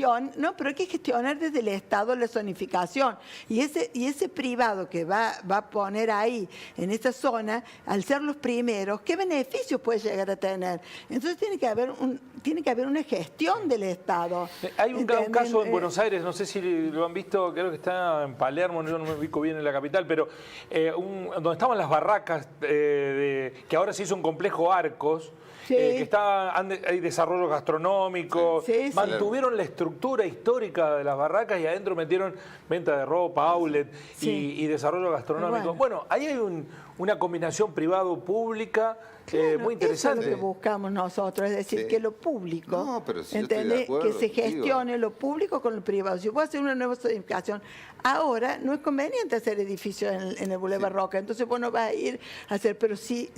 pero hay que gestionar desde el Estado la zonificación. Y ese privado que va a poner ahí, en esa zona, al ser los primeros, ¿qué beneficios puede llegar a tener? Entonces tiene que haber una gestión del Estado. Hay un caso en Buenos Aires, no sé si lo han visto, creo que está en Palermo, yo no me ubico bien en la capital, pero donde estaban las barracas, que ahora se hizo un complejo Arcos, Sí. Que hay desarrollo gastronómico, mantuvieron la estructura histórica de las barracas y adentro metieron venta de ropa, outlet y desarrollo gastronómico. Bueno, ahí hay una combinación privado-pública muy interesante. Eso es lo que buscamos nosotros, es decir, que lo público, ¿entendés? Que se gestione lo público con lo privado. Si vos haces una nueva zonificación, ahora no es conveniente hacer edificios en el Boulevard Roca, entonces vos no vas a ir a hacer, pero si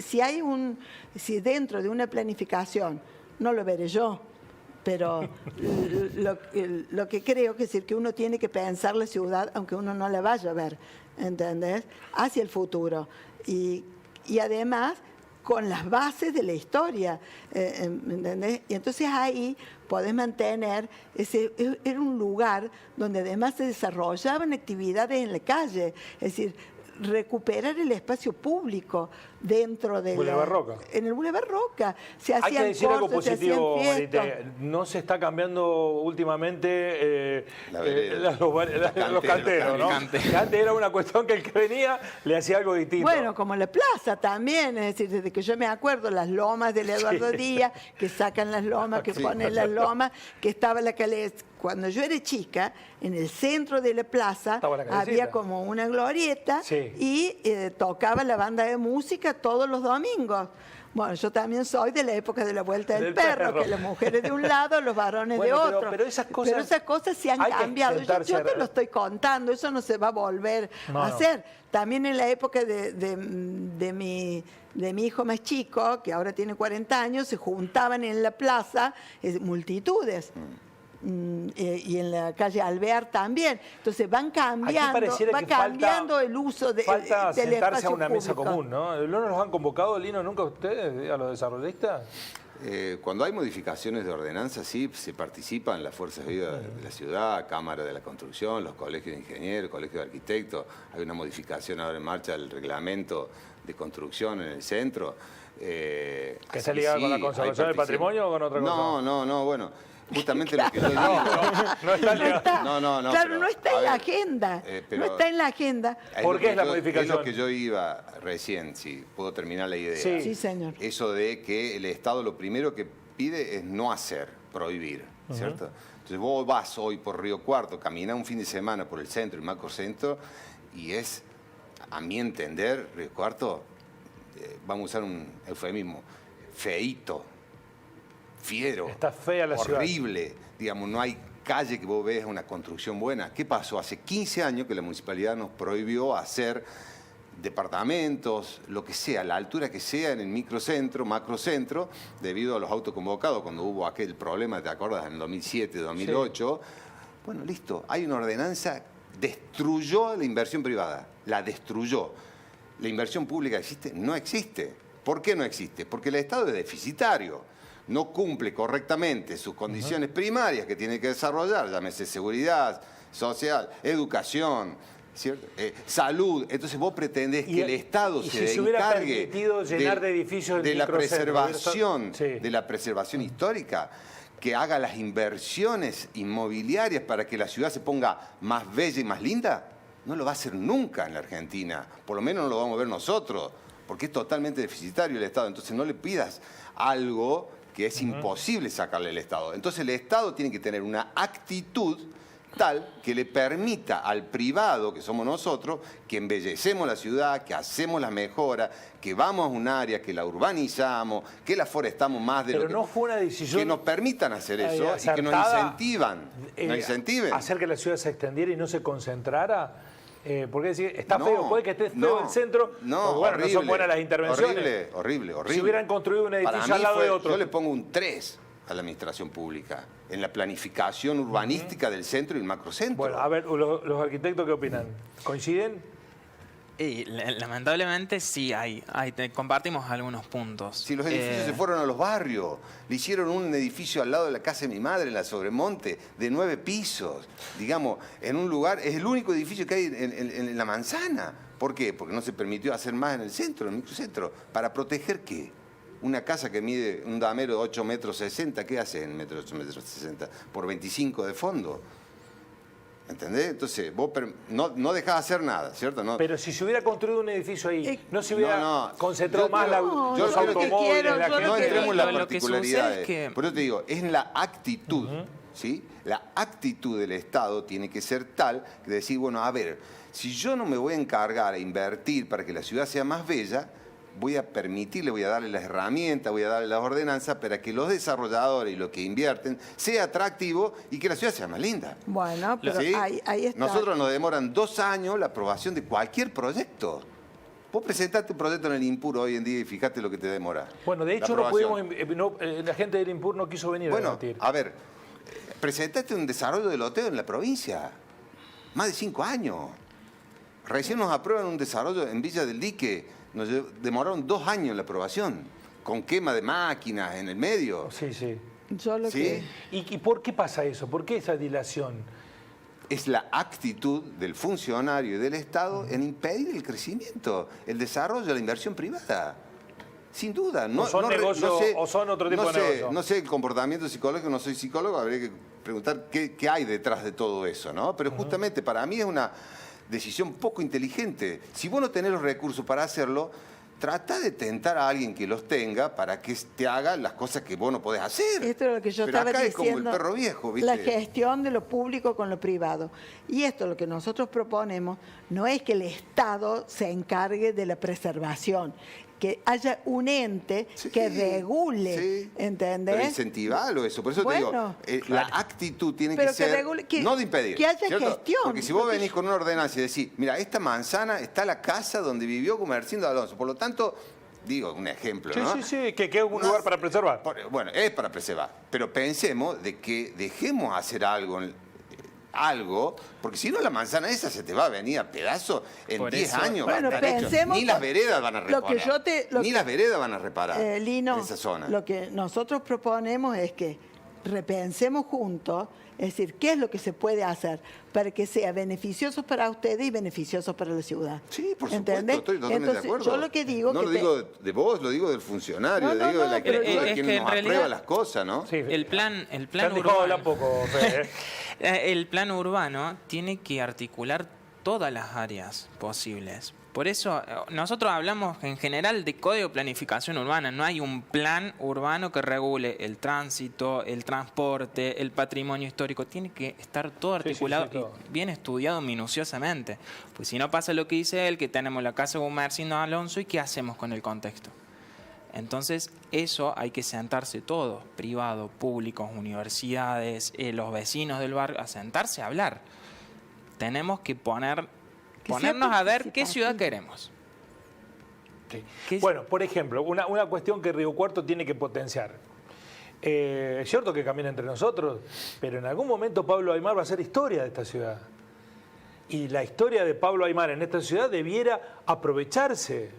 dentro de una planificación, no lo veré yo, pero lo que creo que es decir que uno tiene que pensar la ciudad, aunque uno no la vaya a ver, ¿entendés? Hacia el futuro. Y además con las bases de la historia, ¿entendés? Y entonces ahí podés mantener, era un lugar donde además se desarrollaban actividades en la calle, es decir, recuperar el espacio público dentro de Boulevard Roca. En el Boulevard Roca se hacían Hay que decir algo cortos, positivo, se hacían fiestas. Marité. No se está cambiando últimamente los canteros, ¿no? Que antes era una cuestión que el que venía le hacía algo distinto. Bueno, como la plaza también, es decir, desde que yo me acuerdo, las lomas del Eduardo Díaz, que sacan las lomas, que ponen las lomas, que estaba la calle. Cuando yo era chica, en el centro de la plaza había como una glorieta y tocaba la banda de música todos los domingos. Bueno, yo también soy de la época de la Vuelta del Perro, que las mujeres de un lado, los varones de otro. Pero esas cosas se han cambiado. Yo te lo estoy contando, eso no se va a volver a hacer. También en la época de mi hijo más chico, que ahora tiene 40 años, se juntaban en la plaza multitudes. Y en la calle Alvear también. Entonces van cambiando el uso del falta sentarse a una público. mesa común, ¿no? ¿No los han convocado, Lino, nunca ustedes, a los desarrollistas? Cuando hay modificaciones de ordenanza, sí, se participan las fuerzas vivas de la ciudad, Cámara de la Construcción, los colegios de ingenieros, colegios de arquitectos. Hay una modificación ahora en marcha del reglamento de construcción en el centro. ¿Que está ligada con la conservación del patrimonio o con otra cosa? No, bueno. justamente lo que yo digo. No está ligado. No, claro, pero, no está a en la ver, agenda. pero- No está en la agenda. ¿Por qué es la Es modificación? lo que yo iba recién, si puedo terminar la idea. Sí. Sí, señor. Eso de que el Estado lo primero que pide es no hacer, prohibir, ¿cierto? Entonces vos vas hoy por Río Cuarto, caminás un fin de semana por el centro, el macrocentro, y es, a mi entender, Río Cuarto, vamos a usar un eufemismo, feíto, fiero. Está fea la ciudad. horrible. Digamos, no hay calle que vos veas una construcción buena. ¿Qué pasó? Hace 15 años que la municipalidad nos prohibió hacer departamentos, lo que sea, la altura que sea en el microcentro, macrocentro, debido a los autoconvocados, cuando hubo aquel problema, ¿te acuerdas? En el 2007, 2008. Sí. Bueno, listo. Hay una ordenanza, destruyó la inversión privada, la destruyó. ¿La inversión pública existe? No existe. ¿Por qué no existe? Porque el Estado es deficitario. No cumple correctamente sus condiciones primarias que tiene que desarrollar, llámese seguridad social, educación, ¿cierto? Salud. Entonces vos pretendés que el Estado se hubiera encargue permitido llenar de edificios de la preservación, sí, de la preservación histórica, que haga las inversiones inmobiliarias para que la ciudad se ponga más bella y más linda, no lo va a hacer nunca en la Argentina. Por lo menos no lo vamos a ver nosotros, porque es totalmente deficitario el Estado. Entonces no le pidas algo que es imposible sacarle al Estado. Entonces el Estado tiene que tener una actitud tal que le permita al privado, que somos nosotros, que embellecemos la ciudad, que hacemos las mejoras, que vamos a un área, que la urbanizamos, que la forestamos más de Pero lo que... no fue una decisión... Que nos permitan hacer eso y que nos incentivan. Nos incentiven. Hacer que la ciudad se extendiera y no se concentrara. Porque decir, está No, feo, puede que esté feo el centro. No, bueno, horrible, no son buenas las intervenciones. Horrible. Si hubieran construido un edificio al lado de otro. Yo le pongo un 3 a la administración pública en la planificación urbanística del centro y el macrocentro. Bueno, a ver, los arquitectos, ¿qué opinan? ¿Coinciden? Y lamentablemente sí, compartimos algunos puntos. Si los edificios se fueron a los barrios, le hicieron un edificio al lado de la casa de mi madre, en la Sobremonte, de 9 pisos, digamos, en un lugar, es el único edificio que hay en la manzana. ¿Por qué? Porque no se permitió hacer más en el centro, en el microcentro. ¿Para proteger qué? Una casa que mide un damero de 8,60 metros, ¿qué hace en 8,60 metros? Por 25 de fondo. ¿Entendés? Entonces, vos no dejás de hacer nada, ¿cierto? No. Pero si se hubiera construido un edificio ahí, no se hubiera concentrado más los creo que automóviles, la gente. no entremos en las lo que sucede particularidades. es que... Por eso te digo, es la actitud, ¿sí? La actitud del Estado tiene que ser tal de decir, bueno, a ver, si yo no me voy a encargar a invertir para que la ciudad sea más bella, voy a permitirle, voy a darle las herramientas, voy a darle las ordenanzas para que los desarrolladores y los que invierten sea atractivo y que la ciudad sea más linda. Bueno, pero ¿Sí? ahí está. Nosotros nos demoran 2 años la aprobación de cualquier proyecto. Vos presentaste un proyecto en el INPUR hoy en día y fíjate lo que te demora. Bueno, de hecho la no aprobación. pudimos, la gente del INPUR no quiso venir a Bueno, debatir. a ver, presentaste un desarrollo de loteo en la provincia. Más de 5 años. Recién nos aprueban un desarrollo en Villa del Dique. Nos demoraron 2 años la aprobación, con quema de máquinas en el medio. Sí. Yo lo ¿Sí? que... ¿Y por qué pasa eso? ¿Por qué esa dilación? Es la actitud del funcionario y del Estado en impedir el crecimiento, el desarrollo de la inversión privada. Sin duda. ¿O son negocios o son otro tipo de negocio? No sé el comportamiento psicológico, no soy psicólogo, habría que preguntar qué hay detrás de todo eso, ¿no? Pero justamente para mí es una decisión poco inteligente. Si vos no tenés los recursos para hacerlo, trata de tentar a alguien que los tenga para que te haga las cosas que vos no podés hacer. Esto es lo que yo Pero estaba acá diciendo. es como el perro viejo, ¿viste? La gestión de lo público con lo privado. Y esto lo que nosotros proponemos no es que el Estado se encargue de la preservación, que haya un ente que regule, sí. ¿entendés? Pero incentivalo eso. Por eso Bueno, te digo, la actitud tiene Pero que ser, regule, no de impedir. que haya ¿cierto? gestión. Porque si vos venís con una ordenanza y decís, mira, esta manzana está la casa donde vivió Gumersindo Alonso. Por lo tanto, digo, un ejemplo, ¿no? Sí, que es un lugar para preservar. Bueno, es para preservar. Pero pensemos de que dejemos hacer algo, porque si no la manzana esa se te va a venir a pedazos en Por 10 eso. años. Bueno, va a estar hecho. pensemos Ni las con- veredas van a reparar. Ni las veredas van a reparar Lino, en esa zona. lo que nosotros proponemos es que repensemos juntos, es decir, qué es lo que se puede hacer para que sea beneficioso para ustedes y beneficioso para la ciudad. Sí, por ¿entendés? supuesto, estoy totalmente de acuerdo. Yo lo que digo... No que lo digo de vos, lo digo del funcionario, No, no, digo de la no, pero actitud de es quien que en nos aprueba realidad- las cosas, ¿no? Sí. El plan Te han dejado urbano. hablar poco, Fede. El plan urbano tiene que articular todas las áreas posibles. Por eso nosotros hablamos en general de código de planificación urbana. No hay un plan urbano que regule el tránsito, el transporte, el patrimonio histórico. Tiene que estar todo articulado sí, todo. y bien estudiado minuciosamente. Pues si no pasa lo que dice él, que tenemos la casa de Gumersindo Alonso, ¿y qué hacemos con el contexto? Entonces, eso hay que sentarse todos, privados, públicos, universidades, los vecinos del barrio, a sentarse a hablar. Tenemos que ponernos a ver qué ciudad queremos. Sí. ¿Qué es? Bueno, por ejemplo, una cuestión que Río Cuarto tiene que potenciar. Es cierto que camina entre nosotros, pero en algún momento Pablo Aimar va a ser historia de esta ciudad. Y la historia de Pablo Aimar en esta ciudad debiera aprovecharse.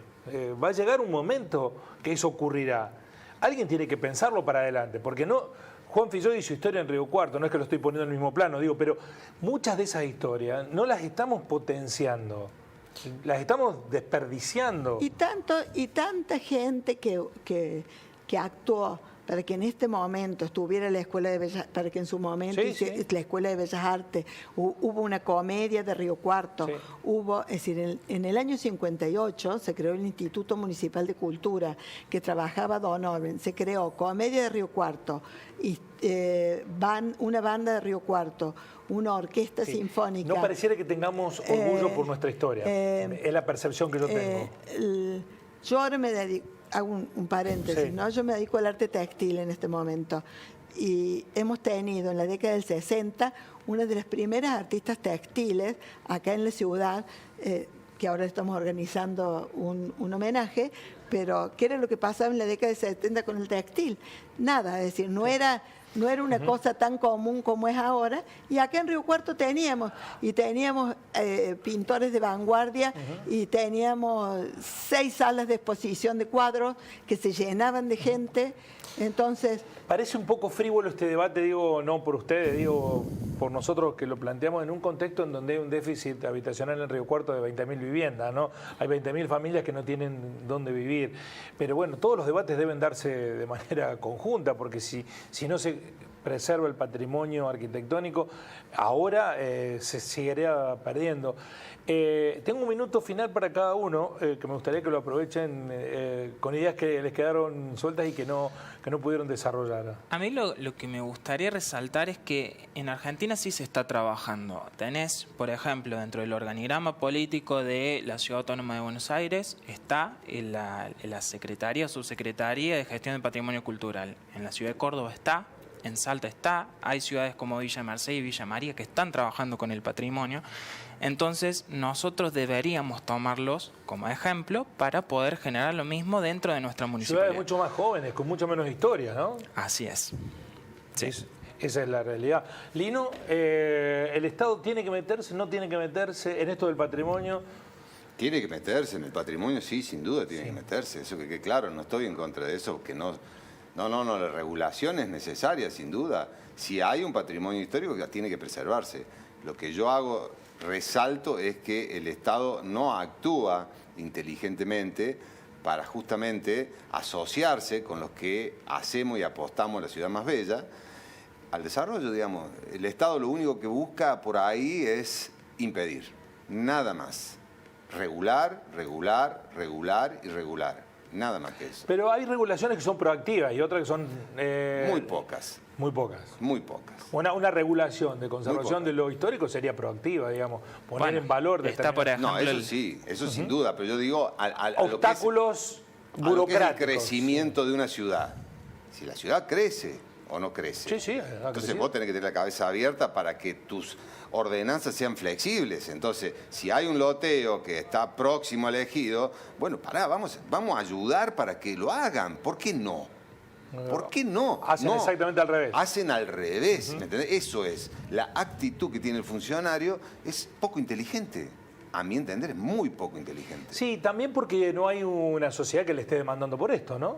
Va a llegar un momento que eso ocurrirá. Alguien tiene que pensarlo para adelante, porque no... Juan Filló hizo historia en Río Cuarto, no es que lo estoy poniendo en el mismo plano, digo, pero muchas de esas historias no las estamos potenciando, las estamos desperdiciando. Y tanta gente que actuó para que en este momento estuviera la Escuela de Bellas, para que en su momento la Escuela de Bellas Artes, hubo una comedia de Río Cuarto, es decir, en el año 58 se creó el Instituto Municipal de Cultura, que trabajaba Don Orben, se creó Comedia de Río Cuarto, y una banda de Río Cuarto, una orquesta sinfónica. No pareciera que tengamos orgullo por nuestra historia, es la percepción que yo tengo. Yo ahora me dedico, hago un paréntesis, ¿no? Yo me dedico al arte textil en este momento y hemos tenido en la década del 60 una de las primeras artistas textiles acá en la ciudad, que ahora estamos organizando un homenaje, pero ¿qué era lo que pasaba en la década del 70 con el textil? Nada, es decir, no era una cosa tan común como es ahora, y acá en Río Cuarto teníamos pintores de vanguardia y teníamos 6 salas de exposición de cuadros que se llenaban de gente. Entonces, parece un poco frívolo este debate, digo, no por ustedes, digo por nosotros que lo planteamos en un contexto en donde hay un déficit habitacional en Río Cuarto de 20.000 viviendas, ¿no? Hay 20.000 familias que no tienen dónde vivir. Pero bueno, todos los debates deben darse de manera conjunta, porque si no se preserva el patrimonio arquitectónico, ahora se seguiría perdiendo. Tengo un minuto final para cada uno, que me gustaría que lo aprovechen con ideas que les quedaron sueltas y que no pudieron desarrollar. A mí lo que me gustaría resaltar es que en Argentina sí se está trabajando. Tenés, por ejemplo, dentro del organigrama político de la Ciudad Autónoma de Buenos Aires, está la Secretaría o Subsecretaría de Gestión del Patrimonio Cultural. En la Ciudad de Córdoba está, en Salta está, hay ciudades como Villa Mercedes y Villa María que están trabajando con el patrimonio. Entonces nosotros deberíamos tomarlos como ejemplo para poder generar lo mismo dentro de nuestra municipalidad. Ciudades mucho más jóvenes, con mucho menos historia, ¿no? Así es. Sí. Esa es la realidad. Lino, ¿el Estado tiene que meterse, no tiene que meterse en esto del patrimonio? Tiene que meterse en el patrimonio, sí, sin duda tiene que meterse. Eso que claro, no estoy en contra de eso, que no, la regulación es necesaria, sin duda. Si hay un patrimonio histórico que tiene que preservarse. Lo que yo resalto es que el Estado no actúa inteligentemente para justamente asociarse con los que hacemos y apostamos a la ciudad más bella al desarrollo, digamos. El Estado lo único que busca por ahí es impedir, nada más. Regular, regular, regular y regular. Nada más que eso. Pero hay regulaciones que son proactivas y otras que son... muy pocas. Muy pocas. Muy pocas. Una regulación de conservación de lo histórico sería proactiva, digamos. Poner en valor... Está por ejemplo, no, eso sí, eso sin duda, pero yo digo... obstáculos burocráticos. A lo que es el crecimiento de una ciudad. Si la ciudad crece o no crece. Sí, entonces vos tenés que tener la cabeza abierta para que tus ordenanzas sean flexibles. Entonces, si hay un loteo que está próximo al ejido, bueno, vamos a ayudar para que lo hagan. ¿Por qué no? ¿Por qué no? Hacen exactamente al revés. Hacen al revés, ¿me entendés? Eso es. La actitud que tiene el funcionario es poco inteligente. A mi entender, es muy poco inteligente. Sí, también porque no hay una sociedad que le esté demandando por esto, ¿no?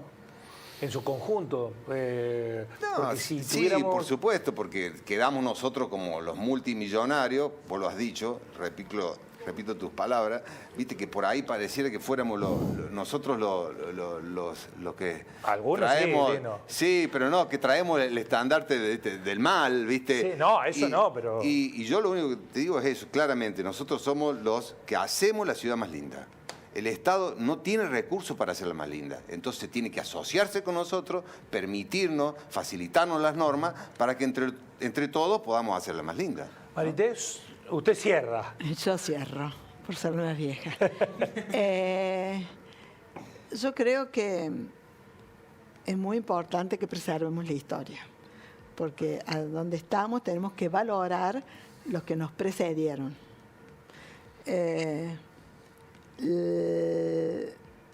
en su conjunto. No, Si sí, tuviéramos... por supuesto, porque quedamos nosotros como los multimillonarios, vos lo has dicho, repito tus palabras, viste que por ahí pareciera que fuéramos nosotros los que Algunos traemos, sí, Lino. sí, pero no, que traemos el estandarte del mal, viste. Sí, no, eso no, pero... Y yo lo único que te digo es eso, claramente, nosotros somos los que hacemos la ciudad más linda. El Estado no tiene recursos para hacerla más linda, entonces tiene que asociarse con nosotros, permitirnos, facilitarnos las normas para que entre todos podamos hacerla más linda. Marité, usted cierra. Yo cierro, por ser una vieja. Yo creo que es muy importante que preservemos la historia, porque a donde estamos tenemos que valorar los que nos precedieron.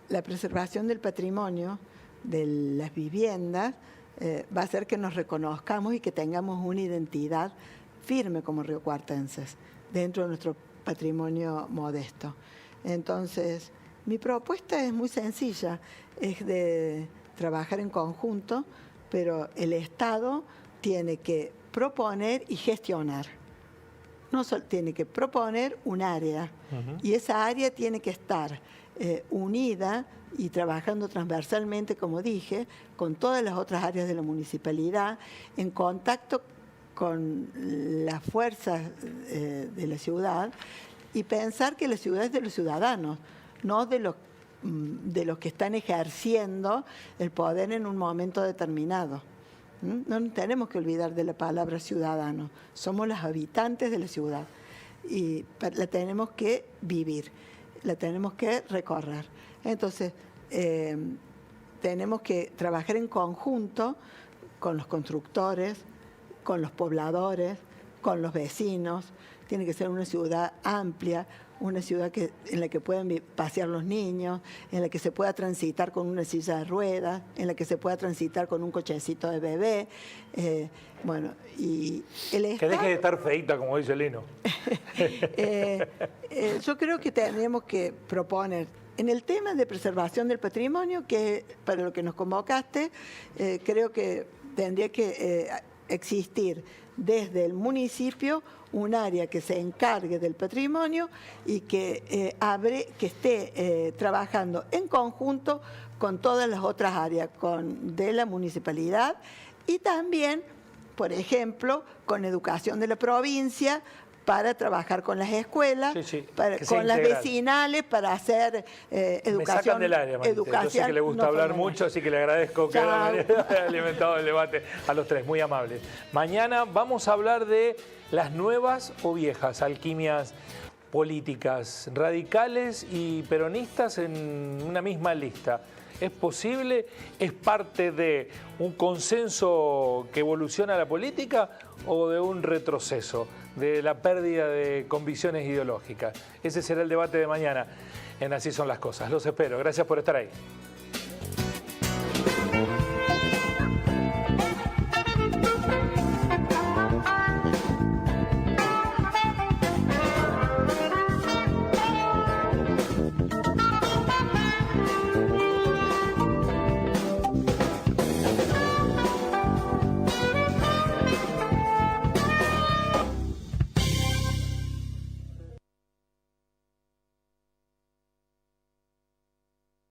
La preservación del patrimonio, de las viviendas, va a hacer que nos reconozcamos y que tengamos una identidad firme como riocuartenses dentro de nuestro patrimonio modesto. Entonces, mi propuesta es muy sencilla, es de trabajar en conjunto, pero el Estado tiene que proponer y gestionar. No solo tiene que proponer un área, y esa área tiene que estar unida y trabajando transversalmente, como dije, con todas las otras áreas de la municipalidad, en contacto con las fuerzas de la ciudad, y pensar que la ciudad es de los ciudadanos, no de los que están ejerciendo el poder en un momento determinado. No nos tenemos que olvidar de la palabra ciudadano. Somos los habitantes de la ciudad y la tenemos que vivir, la tenemos que recorrer. Entonces, tenemos que trabajar en conjunto con los constructores, con los pobladores, con los vecinos. Tiene que ser una ciudad amplia, una ciudad en la que puedan pasear los niños, en la que se pueda transitar con una silla de ruedas, en la que se pueda transitar con un cochecito de bebé. Y el Estado... Que deje de estar feita, como dice Lino. Yo creo que tenemos que proponer, en el tema de preservación del patrimonio, que para lo que nos convocaste, creo que tendría que existir desde el municipio un área que se encargue del patrimonio y que esté trabajando en conjunto con todas las otras áreas de la municipalidad y también, por ejemplo, con educación de la provincia, para trabajar con las escuelas, con las vecinales, para hacer educación. Me sacan del área, Marité. Yo sé que le gusta hablar mucho, así que le agradezco que haya alimentado el debate a los tres, muy amables. Mañana vamos a hablar de las nuevas o viejas alquimias políticas, radicales y peronistas en una misma lista. ¿Es posible? ¿Es parte de un consenso que evoluciona la política o de un retroceso, de la pérdida de convicciones ideológicas? Ese será el debate de mañana en Así son las cosas. Los espero. Gracias por estar ahí.